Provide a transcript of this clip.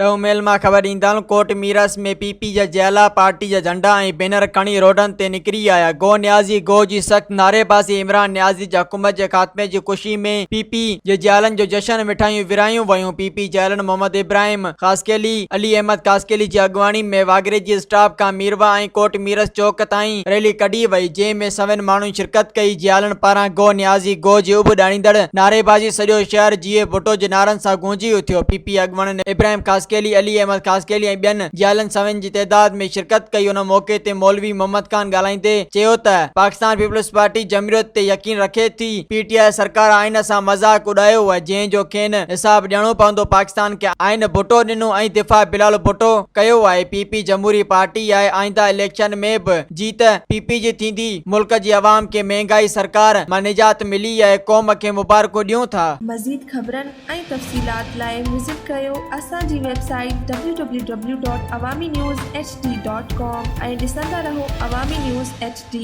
ॾह मेल मां ख़बर ईंदड़ कोट मीरस में पीपी जा जैला पार्टी जा झंडा ऐं बैनर खणी रोडनि ते निकिरी आया। गो न्याज़ी गो जी सख़्त नारेबाज़ी। इमरान न्याज़ी जी हुकूमत जे ख़ात्मे जी ख़ुशी में पीपी जे जैलनि जो जश्न मिठाइयूं विरायूं वयूं। पीपी जैलनि मोहम्मद इब्राहिम कासकेली अली अहमद कासकेली जी अॻवानी में वागरे जी स्टॉप खां मीरवा ऐं कोट मीरस चौक ताईं रैली कढी वई, जंहिं में सवन माण्हुनि शिरकत कई। जैलनि पारां गो न्याज़ी गो जी उब ॾाणींदड़ नारेबाज़ी सॼो शहर जीए भुट्टो जे नारनि सां गूंजी उथियो। पीपी अॻवाननि इब्राहिम कासकेली अली अहमद कासकेली ऐं ॿियनि जैलनि सवन जी तइदाद में शिरकत कई। उन मौक़े ते मौलवी मोहम्मद खान ॻाल्हाईंदे चयो त पाकिस्तान पीपल्स पार्टी जमहूरियत ते यकीन रखे थी। पीटीआई सरकार आइन सां मज़ाक उॾायो आहे, जंहिंजो खेनि हिसाब ॾियणो पवंदो। पाकिस्तान खे आइन भुट्टो ॾिनो ऐं दिफ़ा बिलाल भुट्टो कयो आहे। पीपी जमहूरी पार्टी आहे। आईंदा इलेक्शन में बि जीत पीपी जी थींदी। मुल्क जी अवाम खे महांगाई सरकार मां निजात मिली आहे। क़ौम खे मुबारकूं ॾियूं था। मज़ीद ख़बरनि ऐं तफ़सीलात लाइ विज़िट कयो असांजी वेबसाइट www.awamiNewsHD.com ऐं ॾिसंदा रहो अवामी न्यूज़ HD।